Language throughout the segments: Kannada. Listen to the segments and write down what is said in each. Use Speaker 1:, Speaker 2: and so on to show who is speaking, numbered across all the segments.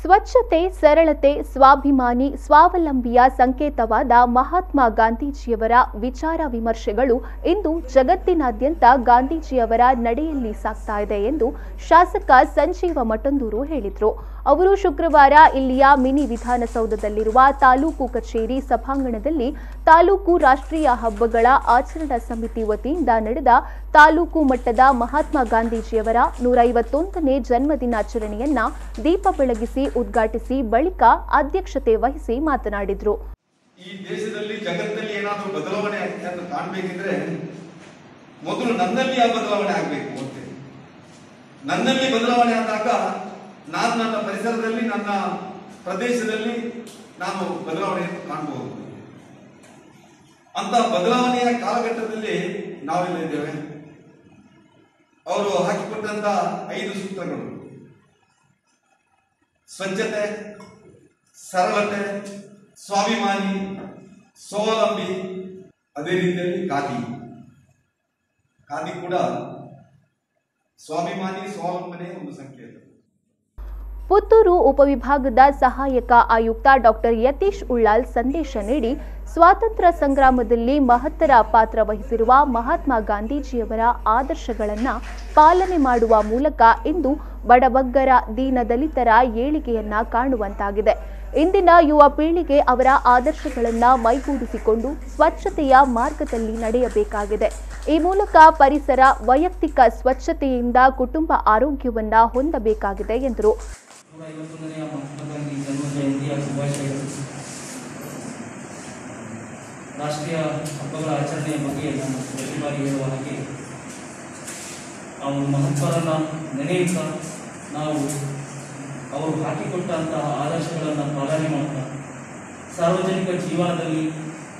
Speaker 1: ಸ್ವಚ್ಛತೆ, ಸರಳತೆ, ಸ್ವಾಭಿಮಾನಿ, ಸ್ವಾವಲಂಬಿಯ ಸಂಕೇತವಾದ ಮಹಾತ್ಮ ಗಾಂಧೀಜಿಯವರ ವಿಚಾರ ವಿಮರ್ಶೆಗಳು ಇಂದು ಜಗತ್ತಿನಾದ್ಯಂತ ಗಾಂಧೀಜಿಯವರ ನಡೆಯಲ್ಲಿ ಸಾಗ್ತಾ ಇದೆ ಎಂದು ಶಾಸಕ ಸಂಜೀವ ಮಠಂದೂರು ಹೇಳಿದರು. ಅವರು ಶುಕ್ರವಾರ ಇಲ್ಲಿಯ ಮಿನಿ ವಿಧಾನಸೌಧದಲ್ಲಿರುವ ತಾಲೂಕು ಕಚೇರಿ ಸಭಾಂಗಣದಲ್ಲಿ ತಾಲೂಕು ರಾಷ್ಟ್ರೀಯ ಹಬ್ಬಗಳ ಆಚರಣಾ ಸಮಿತಿ ವತಿಯಿಂದ ನಡೆದ ತಾಲೂಕು ಮಟ್ಟದ ಮಹಾತ್ಮ ಗಾಂಧೀಜಿಯವರ 151ನೇ ಜನ್ಮದಿನಾಚರಣೆಯನ್ನ ದೀಪ ಬೆಳಗಿಸಿ ಉದ್ಘಾಟಿಸಿ ಬಳಿಕ ಅಧ್ಯಕ್ಷತೆ ವಹಿಸಿ ಮಾತನಾಡಿದರು.
Speaker 2: ಈ ದೇಶದಲ್ಲಿ ಜಗತ್ತಲ್ಲಿ ಏನಾದರೂ ಬದಲಾವಣೆ ಅಂತ ಕಾಣಬೇಕಿದ್ರೆ ಮೊದಲು ನನ್ನಲ್ಲಿ ಆ ಬದಲಾವಣೆ ಆಗಬೇಕು ಅಂತ. ನನ್ನಲ್ಲಿ ಬದಲಾವಣೆ ಆದಾಗ ನಾನು ನನ್ನ ಪರಿಸರದಲ್ಲಿ, ನನ್ನ ಪ್ರದೇಶದಲ್ಲಿ ನಾನು ಬದಲಾವಣೆಯನ್ನು ಕಾಣಬಹುದು. ಅಂತ ಬದಲಾವಣೆಯ ಕಾಲಘಟ್ಟದಲ್ಲಿ ನಾವೆಲ್ಲ ಇದ್ದೇವೆ. ಅವರು ಹಾಕಿಕೊಟ್ಟಂತ 5 ಸೂತ್ರಗಳು: ಸ್ವಚ್ಛತೆ, ಸರಳತೆ, ಸ್ವಾಭಿಮಾನಿ, ಸ್ವಾವಲಂಬಿ, ಅದೇ ರೀತಿಯಲ್ಲಿ ಖಾದಿ ಕೂಡ ಸ್ವಾಭಿಮಾನಿ, ಸ್ವಾವಲಂಬನೆಯ ಒಂದು ಸಂಕೇತ.
Speaker 1: ಪುತ್ತೂರು ಉಪವಿಭಾಗದ ಸಹಾಯಕ ಆಯುಕ್ತ ಡಾಕ್ಟರ್ ಯತೀಶ್ ಉಳ್ಳಾಲ್ ಸಂದೇಶ ನೀಡಿ, ಸ್ವಾತಂತ್ರ್ಯ ಸಂಗ್ರಾಮದಲ್ಲಿ ಮಹತ್ತರ ಪಾತ್ರ ವಹಿಸಿರುವ ಮಹಾತ್ಮ ಗಾಂಧೀಜಿಯವರ ಆದರ್ಶಗಳನ್ನು ಪಾಲನೆ ಮಾಡುವ ಮೂಲಕ ಇಂದು ಬಡಬಗ್ಗರ, ದೀನದಲಿತರ ಏಳಿಗೆಯನ್ನ ಕಾಣುವಂತಾಗಿದೆ. ಇಂದಿನ ಯುವ ಪೀಳಿಗೆ ಅವರ ಆದರ್ಶಗಳನ್ನು ಮೈಗೂಡಿಸಿಕೊಂಡು ಸ್ವಚ್ಛತೆಯ ಮಾರ್ಗದಲ್ಲಿ ನಡೆಯಬೇಕಾಗಿದೆ. ಈ ಮೂಲಕ ಪರಿಸರ, ವೈಯಕ್ತಿಕ ಸ್ವಚ್ಛತೆಯಿಂದ ಕುಟುಂಬ ಆರೋಗ್ಯವನ್ನ ಹೊಂದಬೇಕಾಗಿದೆ ಎಂದರು.
Speaker 3: 151ನೇ ಮಹಾತ್ಮ ಗಾಂಧಿ ಜನ್ಮ ಜಯಂತಿಯ ಶುಭಾಶಯಗಳು. ರಾಷ್ಟ್ರೀಯ ಹಬ್ಬಗಳ ಆಚರಣೆಯ ಬಗ್ಗೆ ನಾನು ಪ್ರತಿ ಬಾರಿ ಹೇಳುವ ಹಾಗೆ, ಅವರು ಮಹತ್ವರನ್ನು ನೆನೆಯುತ್ತಾ ನಾವು ಅವರು ಹಾಕಿಕೊಟ್ಟಂತಹ ಆದರ್ಶಗಳನ್ನು ಪಾಲನೆ ಮಾಡ್ತಾ ಸಾರ್ವಜನಿಕ ಜೀವನದಲ್ಲಿ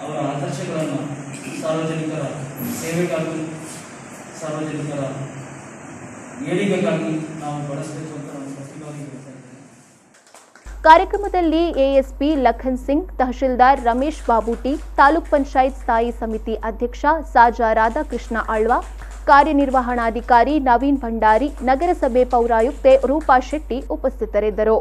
Speaker 3: ಅವರ ಆದರ್ಶಗಳನ್ನು ಸಾರ್ವಜನಿಕರ ಸೇವೆಗಾಗಿ, ಸಾರ್ವಜನಿಕರ ಏಳಿಗೆಗಾಗಿ ನಾವು ಬಳಸಬೇಕು ಅಂತ ನಾನು ಪ್ರತಿ ಬಾರಿ ಹೇಳ್ತಾ ಇದ್ದೇನೆ.
Speaker 1: ಕಾರ್ಯಕ್ರಮದಲ್ಲಿ ಎಎಸ್ಪಿ ಲಖನ್ ಸಿಂಗ್, ತಹಶೀಲ್ದಾರ್ ರಮೇಶ್ ಬಾಬೂಟಿ, ತಾಲೂಕ್ ಪಂಚಾಯತ್ ಸ್ಥಾಯಿ ಸಮಿತಿ ಅಧ್ಯಕ್ಷ ಸಾಜಾ ರಾಧಾಕೃಷ್ಣ ಆಳ್ವ, ಕಾರ್ಯನಿರ್ವಹಣಾಧಿಕಾರಿ ನವೀನ್ ಭಂಡಾರಿ, ನಗರಸಭೆ ಪೌರಾಯುಕ್ತೆ ರೂಪಾ ಶೆಟ್ಟಿ ಉಪಸ್ಥಿತರಿದ್ದರು.